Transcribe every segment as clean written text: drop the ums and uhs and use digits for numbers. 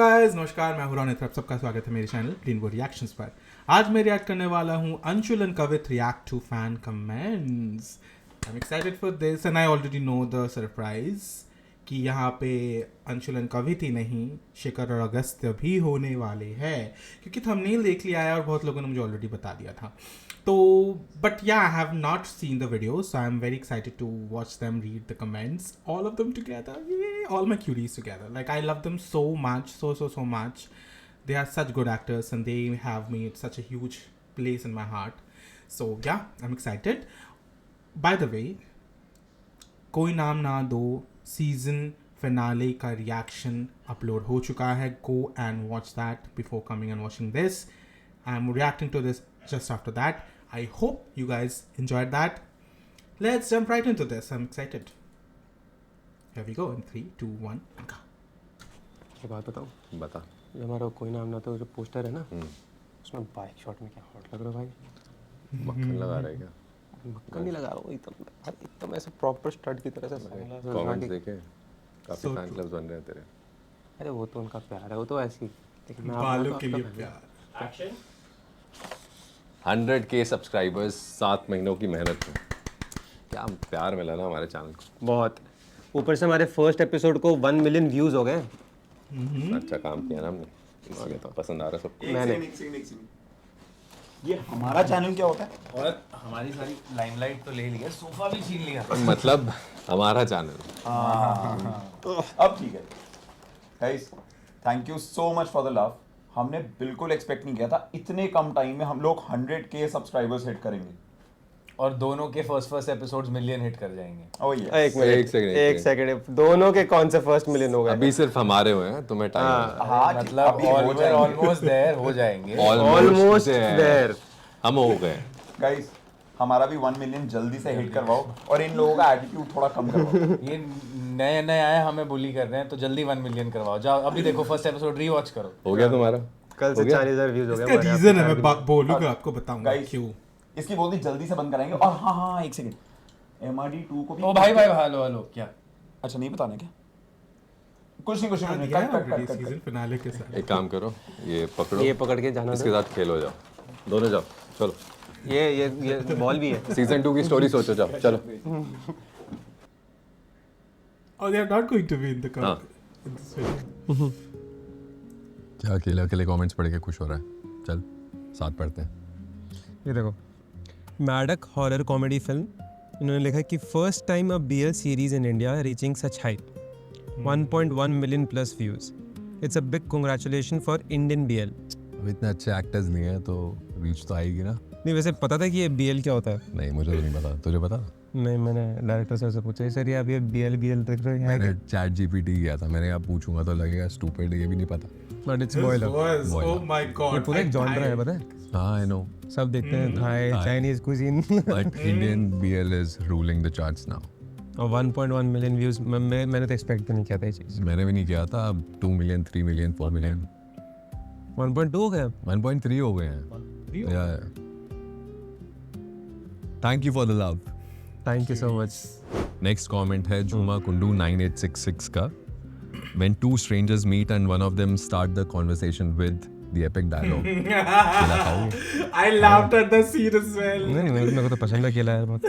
Guys, नमस्कार। मैं हूं रोनित, आप सबका स्वागत है मेरे चैनल क्लीन रिएक्शंस पर। आज मैं रिएक्ट करने वाला हूं Anshul and Kavit react to fan comments. I am excited for this and I already know the surprise कि यहाँ पे अंशुल एंड कवित ही नहीं, शिखर और अगस्त्य भी होने वाले हैं, क्योंकि थंबनेल देख लिया है और बहुत लोगों ने मुझे ऑलरेडी बता दिया था। तो but yeah, I have not seen the videos, so I'm very excited to watch them, read the comments, all of them together. Yay, all my cuties together. Like, I love them so much, so much. They are such good actors and they have made such a huge place in my heart. So yeah, I'm excited. By the way, कोई नाम ना दो season finale का reaction upload हो चुका है. Go and watch that before coming and watching this. I'm reacting to this just after that. I hope you guys enjoyed that. Let's jump right into this. I'm excited. Here we go in 3, 2, 1, and go. एक बात बताऊँ? बता। ये हमारा कोई नाम ना तो जो पोस्टर है ना, उसमें बाइक शॉट में क्या हॉट लग रहा है भाई। मक्खन लगा रहा है क्या? मक्खन नहीं लगा रहा हूँ, एकदम ऐसे प्रॉपर स्टड की तरह से कमेंट्स देखे, काफी फैन क्लब्स बन रहे हैं तेरे। अरे वो तो उनका प्यार है, वो तो ऐसी, लेकिन मैं बालों के लिए प्यार. 100K सब्सक्राइबर्स 7 महीनों की मेहनत में क्या प्यार मिला ना हमारे चैनल को. बहुत ऊपर से हमारे फर्स्ट एपिसोड को 1 मिलियन व्यूज हो गए. अच्छा काम किया ना हमने, इसलिए तो पसंद आ रहा सबको. मैंने ये हमारा चैनल क्या होता है? और हमारी सारी लाइमलाइट तो ले लिया, सोफा भी छीन लिया. मतलब हमारा चैनल. अब ठीक है guys, thank you so much for the love. हमने बिल्कुल एक्सपेक्ट नहीं किया था इतने कम टाइम में हम लोग 100K सब्सक्राइबर्स हिट करेंगे. और दोनों के फर्स्ट एपिसोड्स मिलियन हिट कर जाएंगे. ओह ये एक सेकंड दोनों के कौन से फर्स्ट मिलियन हो गए? अभी सिर्फ हमारे हुए हैं, तुम्हें टाइम. हाँ मतलब ऑलमोस्ट देयर हो जाएंगे. ऑलमोस्ट देयर हम हो गए. गाइस, हमारा भी 1 मिलियन जल्दी से हिट करवाओ और इन लोगों का एटीट्यूड थोड़ा कम करवाओ. ये नए आए हमें बुली कर रहे हैं, तो जल्दी 1 मिलियन करवाओ. जाओ अभी देखो फर्स्ट एपिसोड रीवॉच करो. हो गया तुम्हारा? कल से 40,000 व्यूज हो गए. इसका रीजन है, मैं बोलूंगा, आपको बताऊंगा गाइस, क्यों. इसकी बोलती जल्दी से बंद कराएंगे. और हाँ एक सेकंड, MRD2 को भी. ओ भाई हेलो क्या? अच्छा नहीं बताना क्या? कुछ नहीं सीजन फिनाले के साथ. एक काम करो, ये पकड़ो, ये पकड़ के जाना, इसके साथ खेलो. जाओ दोनों जाओ, चलो. ये बॉल भी है. सीजन 2 की स्टोरी सोचो, जाओ चलो. Oh, they are not going to be in the cup in this video. क्या अकेले अकेले कमेंट्स पढ़ के खुश हो रहा है? चल साथ पढ़ते हैं. ये देखो, मैडक हॉरर कॉमेडी फिल्म. इन्होंने लिखा कि first time a BL series in India reaching such height, 1.1 million plus views. It's a big congratulation for Indian BL. अब इतने अच्छे एक्टर्स नहीं है तो रीच तो आएगी ना. नहीं, वैसे पता था कि ये BL क्या होता है? नहीं, मुझे तो नहीं पता. तुझे पता? नहीं, मैंने डायरेक्टर सर से पूछा, सर ये अब ये BL देख रहे हैं मैंने चैट GPT किया था. मैंने आप पूछूंगा तो लगेगा स्टूपिड, ये भी नहीं पता. But it's This boiler. was, oh my god. ये पूरा एक I जॉनर है, died. पता है? हाँ, आई नो. सब देखते हैं, Thai, Chinese cuisine. But Indian BL is ruling the charts now. और 1.1 मिलियन व्यूज मैंने तो एक्सपेक्ट भी नहीं किया था ये चीज़. मैंने भी नहीं किया था. अब 2 मिलियन, 3 मिलियन, 4 मिलियन, 1.2 हो गया. 1.3 हो गए हैं. Thank you for the love. Thank you so much. Next comment है झूमा कुंडू 9866 का. When two strangers meet and one of them start the conversation with the epic dialogue. I laughed at the scene as well. नहीं, मेरे को तो पसंद है केला यार बहुत.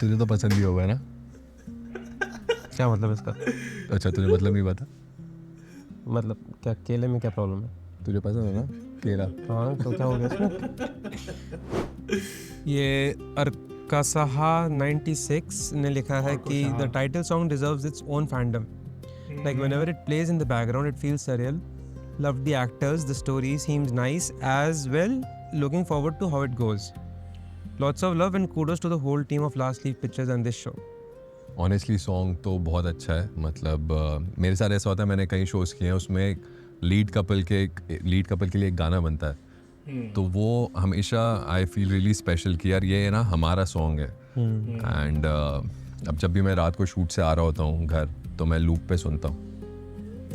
तुझे तो पसंद ही होगा ना. क्या मतलब इसका? अच्छा, तुझे मतलब नहीं पता? मतलब क्या केले में क्या प्रॉब्लम है? तुझे पसंद है ना केला? हाँ, तो क्या हो गया इसमें? ये अर्कासाहा 96 ने लिखा है कि the title song deserves its own fandom. Like whenever it plays in the background, it feels surreal. Loved the actors, the story seems nice as well. Looking forward to how it goes. Lots of love and kudos to the whole team of Last Leaf Pictures and this show. Honestly, song तो बहुत अच्छा है. मतलब मेरे साथ ऐसा होता है, मैंने कई शोज़ किए हैं, उसमें एक लीड कपल के लिए एक गाना बनता है. तो वो हमेशा आई फील रियली स्पेशल कि यार ये ना हमारा सॉन्ग है. एंड अब जब भी मैं रात को शूट से आ रहा होता हूँ घर, तो मैं लूप पे सुनता हूँ.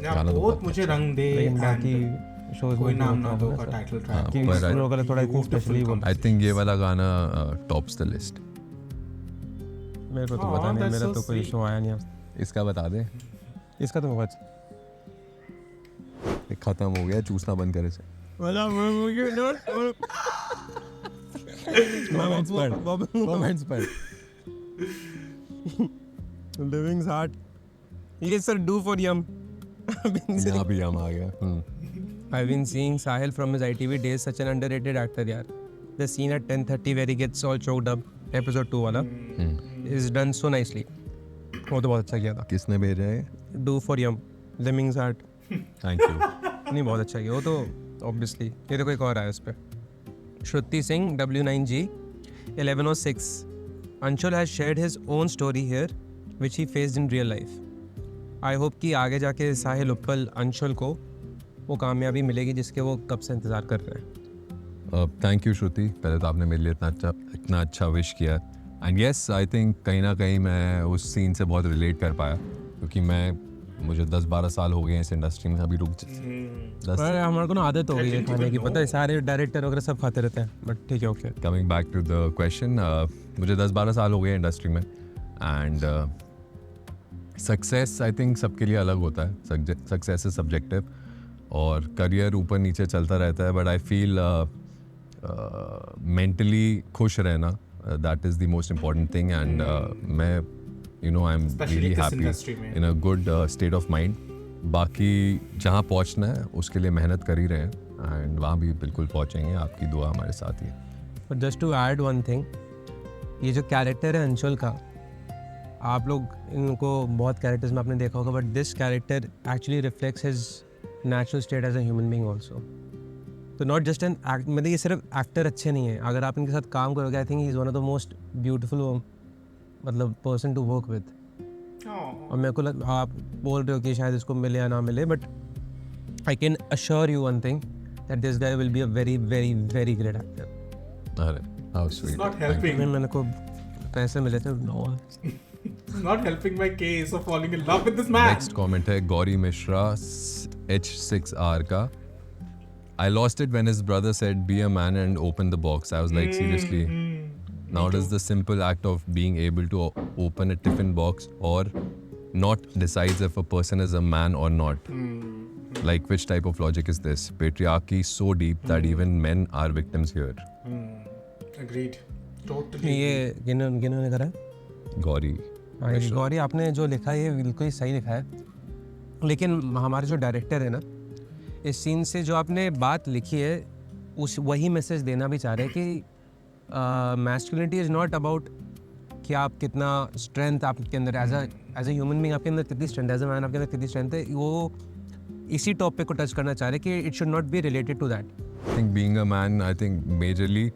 गाना तो बहुत मुझे रंग दे. लेकिन बाकी शोज कोई में नाम ना दो का टाइटल ट्रैक कि इस लोगों का थोड़ा खूब स्पेशली बोल. आई थिंक ये वाला गाना टॉप्स द लिस्ट. मेरे को तो पता नहीं, मेरा तो कोई शो आया नहीं. इसका बता दे. इसका तो मुझे खत्म हो गया, चूसना बंद करे से। Comments पढ़। Living's heart. Yes sir, do for yum. यहाँ भी हम आ गया। I've been seeing Sahil from his ITV days, such an underrated actor यार. The scene at 10:30 where he gets all choked up, episode 2 वाला, is done so nicely. वो तो बहुत अच्छा किया था. किसने भेजा है? Do for yum. Living's heart. Thank you. नहीं बहुत अच्छा किया वो तो obviously. ये तो कोई और आया उस पर. Shruti Singh W9G 1106. Anshul has shared his own story here, which he faced in real life. I hope कि आगे जाके साहिल उपल अंशुल को वो कामयाबी मिलेगी जिसके वो कब से इंतज़ार कर रहे हैं. थैंक यू श्रुति, पहले तो आपने मेरे लिए इतना अच्छा विश किया. एंड येस, आई थिंक कहीं ना कहीं मैं उस सीन से बहुत रिलेट कर पाया, क्योंकि मुझे 10-12 साल हो गए हैं इस इंडस्ट्री में. अभी रुक 10. हमारे को ना आदत हो गई है खाने की, पता है सारे डायरेक्टर वगैरह सब खाते रहते हैं, बट ठीक है okay. Coming back to the question, मुझे 10-12 साल हो गए हैं इंडस्ट्री में. एंड सक्सेस आई थिंक सबके लिए अलग होता है. सक्सेस इज सब्जेक्टिव और करियर ऊपर नीचे चलता रहता है, बट आई फील मेंटली खुश रहना, that is the most important thing. And मैं I am really happy in a good state of mind. बाकी जहाँ पहुँचना है उसके लिए मेहनत कर ही रहे हैं, एंड वहाँ भी बिल्कुल पहुँचेंगे. आपकी दुआ हमारे साथ ही है. But just to add one thing, ये जो कैरेक्टर है अंशुल का, आप लोग इनको बहुत कैरेक्टर्स में आपने देखा होगा, but this character actually reflects his natural state as a human being also. तो नॉट जस्ट एन एक्ट, मतलब ये सिर्फ एक्टर अच्छे नहीं है, अगर आप इनके साथ काम करोगे I think he is one of the most beautiful मतलब पर्सन टू वर्क विद. और मेरे को आप बोल रहे हो कि शायद इसको मिले या ना मिले, but I can assure you one thing that this guy will be a very very very great actor. अरे हाउ स्वीट. Not helping. मैंने को पैसे मिले थे. Not helping my case of falling in love with this man. Next comment है Gauri Mishra H6R का. I lost it when his brother said be a man and open the box. I was like seriously. Now does the simple act of being able to open a tiffin box or not decides if a person is a man or not. Like which type of logic is this? Patriarchy so deep that even men are victims here. Agreed. Totally. ये किन्होंने करा? गौरी. गौरी आपने जो लिखा है ये बिल्कुल ही सही लिखा है, लेकिन हमारे जो डायरेक्टर है ना, इस सीन से जो आपने बात लिखी है उस वही मैसेज देना भी चाह रहे हैं कि मैस्कुलिनिटी इज़ नॉट अबाउट कि आप कितना स्ट्रेंथ आपके अंदर एज अ ह्यूमन बीइंग आपके अंदर कितनी स्ट्रेंथ, एज अ मैन आपके अंदर कितनी स्ट्रेंथ है, वो इसी टॉपिक को टच करना चाह रहे हैं कि it should not be related to that. I think being a man, I think majorly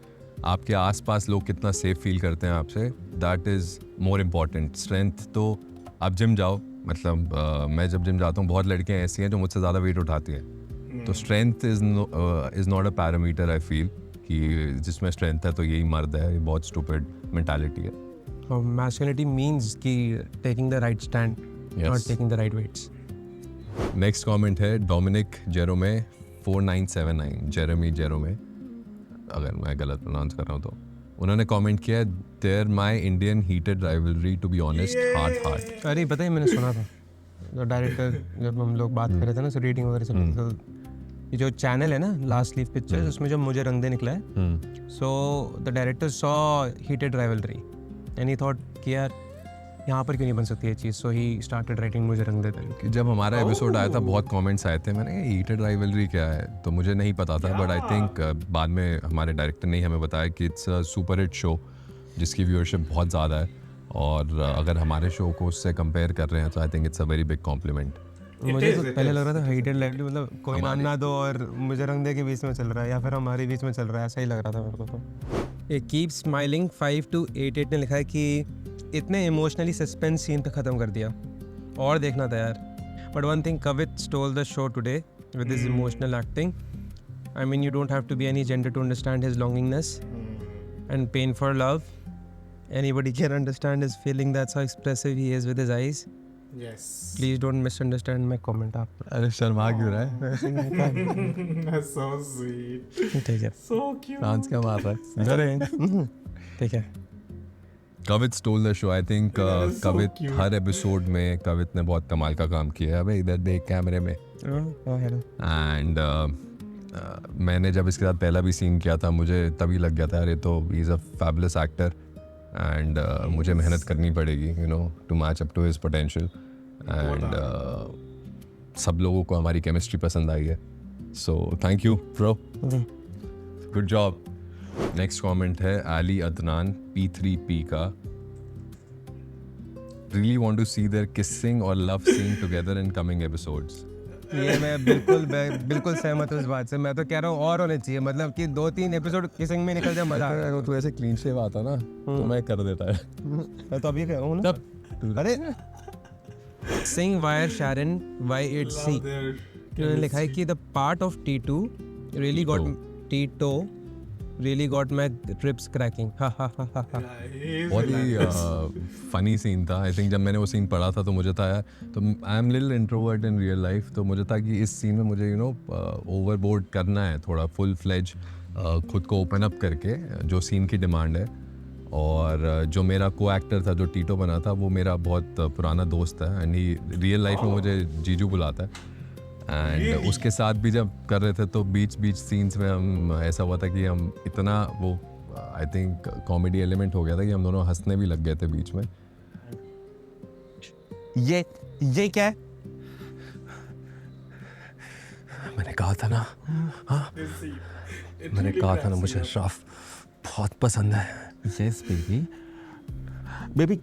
आपके आसपास लोग कितना सेफ फील करते हैं आपसे, that is more important. Strength तो आप जिम जाओ, मतलब मैं जब जिम जाता हूँ बहुत लड़कियाँ ऐसी हैं जो मुझसे ज़्यादा वेट उठाती हैं. तो strength is not a parameter. I feel कि जिसमें स्ट्रेंथ है तो यही मर्द है. ये बहुत स्टूपिड मेंटालिटी है. मैस्कुलिनिटी मीन्स कि taking the right stand, not taking the right weights. Next comment है डोमिनिक जेरोमे 4979. जेरेमी जेरोमे, अगर मैं गलत प्रोनाउंस कर रहा हूँ तो. उन्होंने कमेंट किया there my Indian heated rivalry to be honest heart. अरे पता है मैंने सुना था जो डायरेक्टर, जब हम लोग बात कर रहे थे ना रेटिंग वगैरह सब, तो ये जो चैनल है ना लास्ट लीव पिक्चर्स, उसमें जो मुझे रंग दे निकला है, so the director saw heated rivalry and he thought कि यार यहाँ पर क्यों नहीं बन सकती ये चीज़, सो ही स्टार्टेड राइटिंग मुझे रंग दे दे. जब हमारा एपिसोड आया था बहुत कमेंट्स आए थे, मैंने हीटेड राइवलरी क्या है, तो मुझे नहीं पता था, बट आई थिंक बाद में हमारे डायरेक्टर ने हमें बताया कि it's a super hit show जिसकी व्यूअरशिप बहुत ज़्यादा है, और अगर हमारे शो को उससे कंपेयर कर रहे हैं तो I think it's a very big complement. मुझे तो पहले लग रहा था हीटेड राइवलरी मतलब कोई नाम ना दो और मुझे रंग दे के बीच में चल रहा है या फिर हमारे बीच में चल रहा है, ऐसा ही लग रहा था मेरे को. तो ये कीप स्माइलिंग 5288 ने लिखा है कि इतने इमोशनली सस्पेंस सीन पे ख़त्म कर दिया और देखना था यार. But one thing, Kavit stole the show today with his emotional acting. I mean you don't have to be any gender to understand his longingness and pain for love. Anybody can understand his feeling. That's how expressive he is with his eyes. Yes. Please don't misunderstand my comment. आप अरे शर्मा क्यों रहा है? That's so sweet. ठीक है. So cute. Dance क्या मार रहा है? ठीक है. कवित stole the show. I think That is so Kavitha cute. Her episode में कवित ने बहुत कमाल का काम किया है. अबे इधर देख कैमरे में. एंड मैंने जब इसके साथ पहला भी सीन किया था मुझे तभी लग गया था अरे तो he is a fabulous actor and मुझे मेहनत करनी पड़ेगी you know to match up to his potential and सब लोगों को हमारी केमिस्ट्री पसंद आई है. So thank you bro, good job. Next comment है अली अदनान P3P का. Really want to see their kissing or love scene together in coming episodes. ये मैं बिल्कुल सहमत हूँ इस बात से. मैं तो कह रहा हूँ और होने चाहिए, मतलब कि 2-3 एपिसोड किसिंग में निकल जाए मजा. अगर तू ऐसे क्लीन शेव आता ना तो मैं कर देता है. मैं तो अभी कह रहा हूँ ना. अरे सिंग वायर शैरन Y8C इन्होंने लिखा है कि the part of T2 really got T2 really got my ribs cracking. बहुत ही फनी सीन था. आई थिंक जब मैंने वो सीन पढ़ा था तो मुझे था यार, तो I am little introvert in real life, तो मुझे था कि इस सीन में मुझे यू नो ओवरबोर्ड करना है थोड़ा, फुल फ्लेज खुद को ओपन अप करके जो सीन की डिमांड है. और जो मेरा को एक्टर था जो टीटो बना था वो मेरा बहुत पुराना दोस्त है एंड ही रियल लाइफ में मुझे जीजू बुलाता है. एंड उसके साथ भी जब कर रहे थे तो बीच सीन्स में हम ऐसा हुआ था कि हम इतना वो आई थिंक कॉमेडी एलिमेंट हो गया था कि हम दोनों हंसने भी लग गए थे बीच में. ये क्या है? मैंने कहा था ना, हाँ मैंने कहा था ना मुझे अशराफ बहुत पसंद है. Yes, baby. Baby,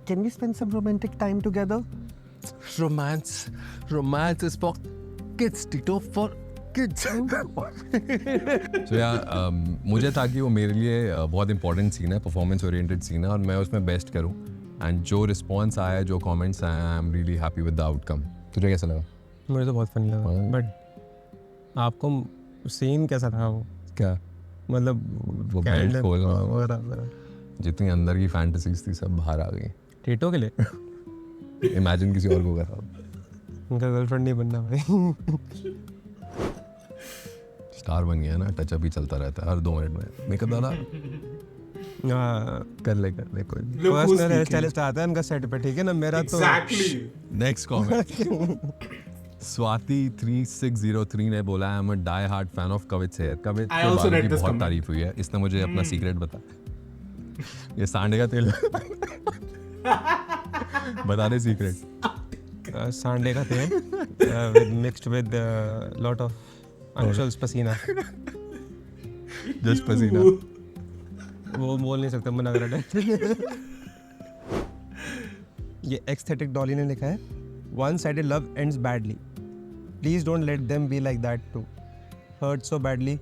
can we spend some romantic time together? Romance is for kids, Tito, for kids. So yeah, मुझे था कि वो मेरे लिए बहुत इंपॉर्टेंट सीन है, परफॉर्मेंस ओरिएंटेड सीन है और मैं उसमें बेस्ट करूँ. एंड जो रिस्पॉन्स आया, जो कमेंट्स आए, आई am really happy with the outcome. तुझे कैसा लगा? मुझे तो बहुत फनी लगा. बट आपको सीन कैसा था वो? क्या मतलब वो बेल्ट खोलना, जितनी अंदर की फैंटेसीज थी सब बाहर आ गई. टीटो के लिए इमेजिन किसी और को कर रहा. उनका गर्लफ्रेंड नहीं बनना भाई. स्टार बन गया ना, टचअप ही चलता रहता है हर 2 मिनट में. मेकअप डाला कर ले कोई पर्सनल हेयर स्टाइलिस्ट आता है उनका सेट पे, ठीक है ना. मेरा तो नेक्स्ट कमेंट स्वाति 3603 ने बोला I am a die hard fan of Kavit here. Kavit के बालों की बहुत तारीफ हुई है. इसने मुझे अपना सीक्रेट बताया. ये सांडे का तेल बता दे सीक्रेट. सांडे का तेल मिक्स्ड विद लॉट ऑफ अंशुल्स पसीना. जस्ट पसीना. वो बोल नहीं सकता, मना कर रहा है. ये एक्सथेटिक डॉली ने लिखा है one-sided love ends badly. Please don't let them be like that too. Hurt so badly.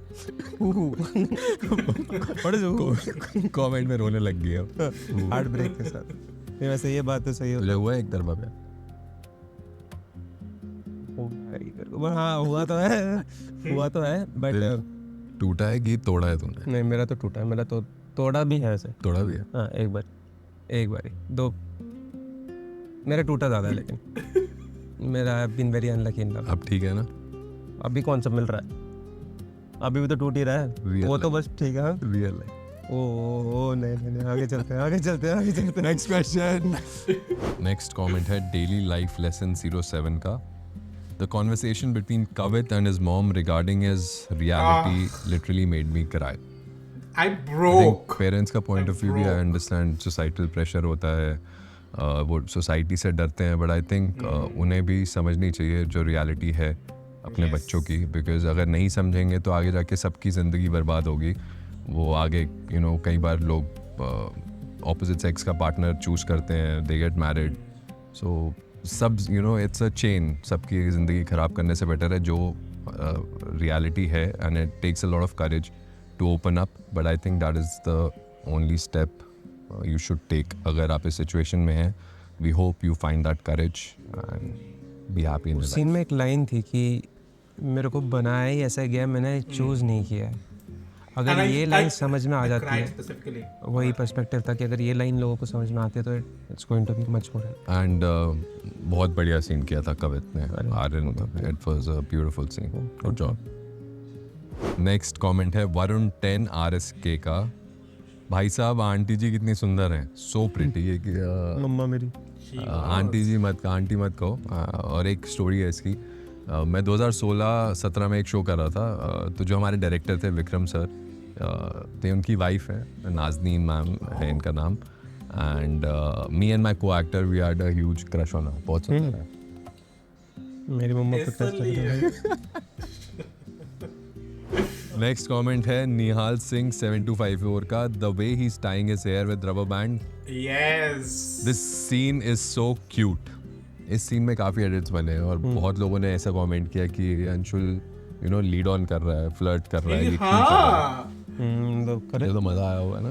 What is it? Comment में रोने लग गया. हार्ट ब्रेक के साथ. ये वैसे ये बात तो सही है. तुझे हुआ एक तरफा पे? हाँ हुआ तो है बट टूटा है कि तोड़ा है तूने? नहीं, मेरा तो टूटा है. मेरा तो तोड़ा भी है वैसे. तोड़ा भी है? हाँ एक बार 2. मेरा टूटा ज़्यादा है लेकिन मेरा been very unlucky in love. अब ठीक है ना? अभी कौन सा मिल रहा है? अभी भी तो टूट ही रहा है. Real वो तो life. बस ठीक है. Real life. ओ नहीं आगे चलते हैं. Next question. नेक्स्ट कमेंट है डेली लाइफ लेसन 07 का. The conversation between Kavit and his mom regarding his reality literally made me cry. I I think broke. Parents का पॉइंट ऑफ व्यू भी I understand. Societal pressure होता है, वो society से डरते हैं, बट आई थिंक उन्हें भी समझनी चाहिए जो रियलिटी है अपने बच्चों की. बिकॉज अगर नहीं समझेंगे तो आगे जाके सबकी ज़िंदगी बर्बाद होगी. वो आगे यू नो कई बार लोग ऑपोजिट सेक्स का पार्टनर चूज़ करते हैं, दे गेट मैरिड. सो सब you know it's a chain. सबकी ज़िंदगी ख़राब करने से बेटर है जो रियलिटी है. And it takes a lot of courage to open up, but I think that is the only step you should take. अगर आप इस situation में हैं, we hope you find that courage and be happy in your scene life. में एक line थी कि मेरे को बनाया ही ऐसा गया, मैंने चूज नहीं किया है. अगर And ये I लाइन समझ में आ जाती cried है, specifically. वही पर्सपेक्टिव था कि अगर ये लाइन लोगों को समझ में आती है तो it's going to be much more. And बहुत बढ़िया सीन किया था कवित ने. Aryan, it was a beautiful scene. Good job. Next comment है वरुण 10 RSK का. भाई साहब आंटी जी कितनी सुंदर हैं, सो प्रिटी है कि मम्मा मेरी आंटी जी मत आंटी मत कहो। और एक स्टोरी है इसकी। मैं 2016-17 में एक शो कर रहा था, तो जो हमारे डायरेक्टर थे विक्रम सर, तो उनकी वाइफ है नाजनीन मैम है इनका नाम, and me and my co actor we had a huge crush on her. बहुत सुंदर है। मेरी मम्मा पे टेस्ट इसलिए नेक्स्ट कमेंट है निहाल सिंह 7254 का, the way he is tying his hair with rubber band, yes this scene is so cute. इस scene में काफ़ी एडिट्स बने हैं और बहुत लोगों ने ऐसा कमेंट किया कि अंशुल लीड ऑन कर रहा है, फ्लर्ट कर रहा है, ये क्यों कर रहा है? हाँ ये तो मजा आया होगा ना,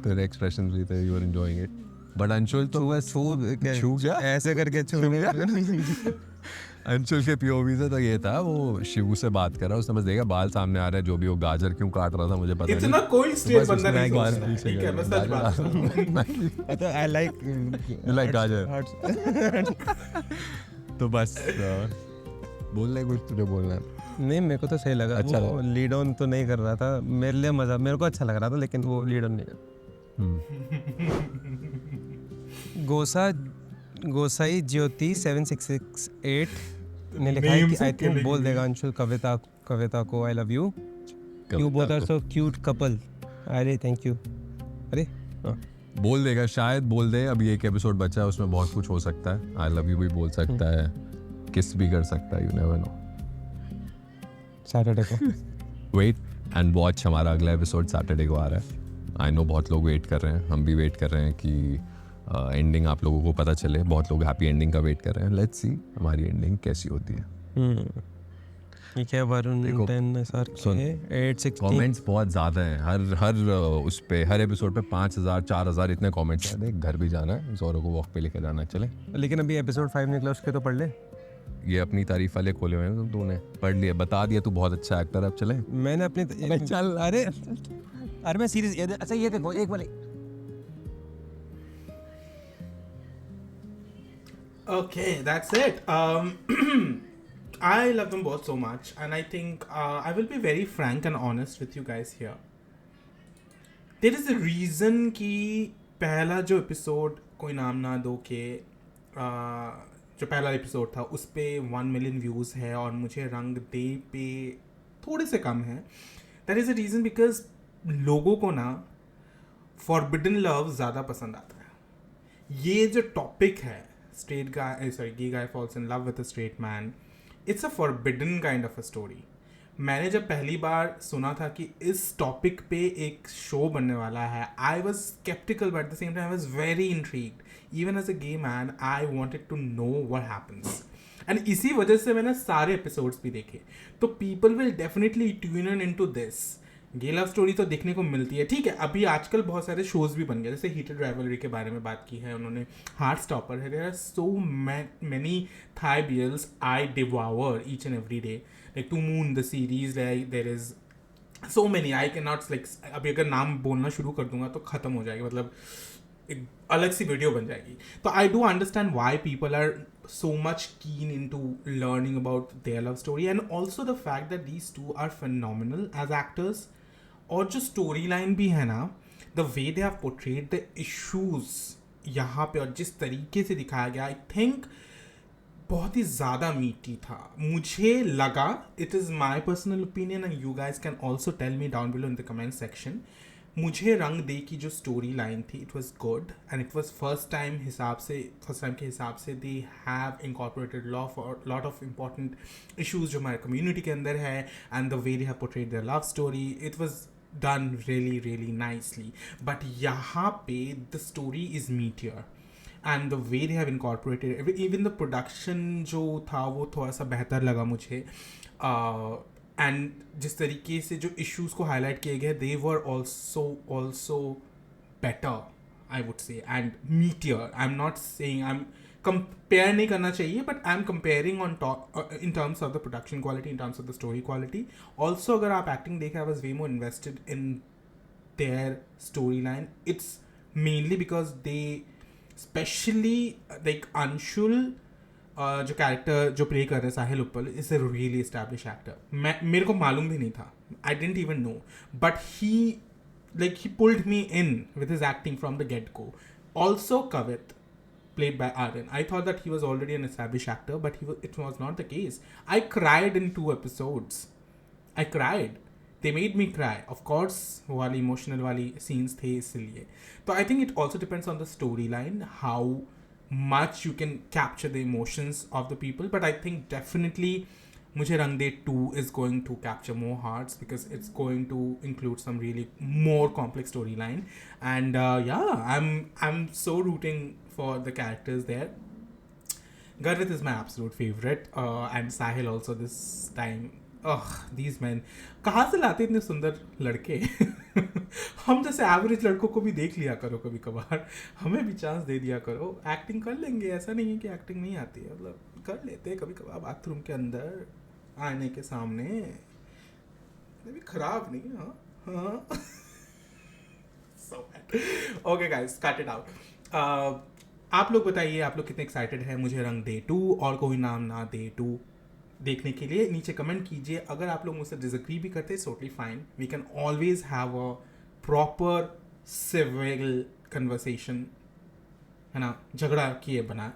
तेरे एक्सप्रेशंस भी थे, you are enjoying it. But Anshul तो छू क्या ऐसे करके अंशुल के पीओवी से तो ये था, वो शिवू से बात कर रहा, उसने बस देखा बाल सामने आ रहे हैं, जो भी वो गाजर क्यों काट रहा था मुझे पता नहीं। इतना कोई स्ट्रेट बस बंदा उसने नहीं एक बार सोचता है, पीछे ठीक है, मैं सच बात कर रहा हूँ। आई लाइक You like गाजर? तो बस बोलने कुछ तुझे बोलना है। नहीं, मेरे को तो सही लगा। अच्छा वो लीड ऑन तो नहीं कर रहा था, मेरे लिए मजा, मेरे को अच्छा लग रहा था, लेकिन वो लीड ऑन नहीं कर। गोसाई ज्योति 7668 ने लिखा है कि आई थिंक बोल देगा अंशुल कविता को I love you, you both are so cute couple. अरे थैंक यू। अरे हाँ, बोल देगा, शायद बोल दे। अभी एक एपिसोड बचा है, उसमें बहुत कुछ हो सकता है। आई लव यू भी बोल सकता है, किस भी कर सकता है, यू नेवर नो। सैटरडे को वेट एंड वॉच, हमारा अगला एपिसोड सैटरडे को आ रहा है। आई नो बहुत लोग वेट कर रहे हैं, हम भी वेट कर रहे हैं कि एंडिंग आप लोगों को पता चले। बहुत लोग हैप्पी एंडिंग का वेट कर रहे हैं। लेट्स सी हमारी एंडिंग कैसी होती है। ठीक है। वरुण 10 सर सुन, 860 कमेंट्स बहुत ज़्यादा हैं। हर उस पे, हर एपिसोड पे 5000 4000 इतने कमेंट्स हैं। देख, घर भी जाना है, जोरो को वॉक पे लेकर जाना है, चले। लेकिन अभी एपिसोड 5 निकला, उसके तो पढ़ ले। ये अपनी तारीफ वाले खोले हुए हैं, तूने पढ़ लिया, बता दिया तू बहुत अच्छा एक्टर है, अब चले। मैंने अपनी चल, अरे मैं सीरियस। अच्छा ये देखो एक वाले। Okay, that's it. I love them both so much, and I think I will be very frank and honest with you guys here. There is a reason कि पहला जो एपिसोड कोई नाम ना दो के जो पहला एपिसोड था उस पे 1 मिलियन व्यूज़ है और मुझे रंग दे पे थोड़े से कम है। That is a reason because लोगों को ना फॉरबिडन लव ज़्यादा पसंद आता है। ये जो टॉपिक है, gay guy falls in love with a straight man, it's a forbidden kind of a story. मैंने जब पहली बार सुना था कि इस टॉपिक पे एक शो बनने वाला है, I was skeptical but at the same time I was very intrigued. Even as a gay man, I wanted to know what happens. And इसी वजह से मैंने सारे एपिसोड्स भी देखे। तो people will definitely tune in into this. Gay love story तो देखने को मिलती है, ठीक है। अभी आजकल बहुत सारे शोज भी बन गए, जैसे हीटेड राइवलरी के बारे में बात की है उन्होंने, हार्ट स्टॉपर है, there are so many Thai BLs I devour each and every day, like two moon the series, like there is so many, I can not, like अभी अगर नाम बोलना शुरू कर दूंगा तो ख़त्म हो जाएगी, मतलब एक अलग सी वीडियो बन जाएगी। तो I do understand why people are so much keen into learning about their love story, and also the fact that these two are phenomenal as actors. और जो स्टोरी लाइन भी है ना, the way they have portrayed the issues यहाँ पे और जिस तरीके से दिखाया गया, आई थिंक बहुत ही ज़्यादा मीठी था। मुझे लगा, it is my personal opinion and you guys can also tell me down below in the comment section, मुझे रंग दे की जो स्टोरी लाइन थी, it was good and it was first time के हिसाब से they have incorporated lot of important issues जो हमारे कम्युनिटी के अंदर है, and the way they have portrayed their love story, it was done really nicely. But यहाँ पे the story is meatier and the way they have incorporated even the production जो था वो थोड़ा सा बेहतर लगा मुझे, and जिस तरीके से जो issues को highlight किए गए, they were also better, I would say, and meatier. I'm not saying I'm compare नहीं करना चाहिए, but I am comparing on top in terms of the production quality, in terms of the story quality. Also अगर आप acting देखें, I was way more invested in their story line. It's mainly because they specially like Anshul जो character जो play कर रहे हैं साहिल उपल, is a really establish actor. मेरे को मालूम भी नहीं था, आई didn't even know, but he like he pulled me in with his acting from the get-go. Also Kavit, played by Aryan, I thought that he was already an established actor, but it was not the case. I cried in 2 episodes. I cried. They made me cry. Of course, वो वाली emotional वाली scenes थे इसलिए. तो I think it also depends on the storyline, how much you can capture the emotions of the people. But I think definitely मुझे रंग दे 2 is going to capture more hearts because it's going to include some really more complex storyline. And yeah, I'm so rooting for the characters there. Garvit is my absolute favorite, and Sahil also this time. These men, कहाँ से लाते इतने सुंदर लड़के? हम जैसे average लड़कों को भी देख लिया करो कभी कभार, हमें भी चांस दे दिया करो. एक्टिंग कर लेंगे, ऐसा नहीं है कि एक्टिंग नहीं आती है, मतलब कर लेते हैं कभी कभार बाथरूम के अंदर आईने के सामने. भी खराब नहीं. हाँ. So bad. Okay guys, cut it out. आप लोग बताइए, आप लोग कितने एक्साइटेड हैं मुझे रंग दे 2 और कोई नाम ना दे 2 देखने के लिए? नीचे कमेंट कीजिए. अगर आप लोग मुझसे डिसएग्री भी करते हैं, totally fine. We can always have a proper civil conversation, है ना, झगड़ा किए बना.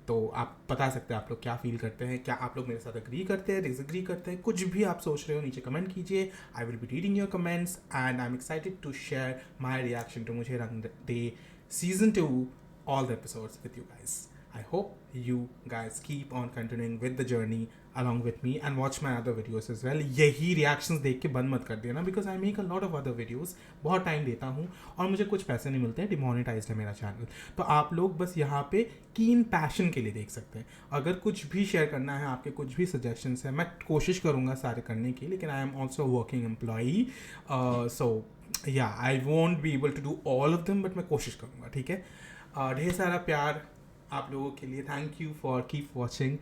तो आप बता सकते हैं आप लोग क्या फील करते हैं, क्या आप लोग मेरे साथ एग्री करते हैं, डिसएग्री करते हैं, कुछ भी आप सोच रहे हो नीचे कमेंट कीजिए. I will be reading your comments and I am excited to share my reaction to Mujhe रंग De season 2, all the episodes with you guys. I hope you guys keep on continuing with the journey along with me and watch my other videos as well. यही reactions देख के बंद मत कर देना because I make a lot of other videos. बहुत time देता हूँ और मुझे कुछ पैसे नहीं मिलते हैं, डिमोनेटाइज्ड है मेरा चैनल. तो आप लोग बस यहाँ पे कीन पैशन के लिए देख सकते हैं. अगर कुछ भी शेयर करना है, आपके कुछ भी सजेशंस हैं, मैं कोशिश करूँगा सारे करने की, लेकिन I am also working employee. So yeah I won't be able to do all of them, but मैं कोशिश करूँगा. ठीक है. ढेर सारा प्यार आप लोगों के लिए. Thank you for keep watching,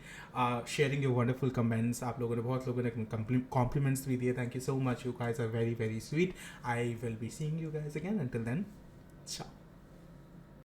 sharing your wonderful comments. आप लोगों ने बहुत लोगों ने कॉम्प्लीमेंट्स भी दिए. Thank you so much. You guys are very very sweet. I will be seeing you guys again. Until then, ciao.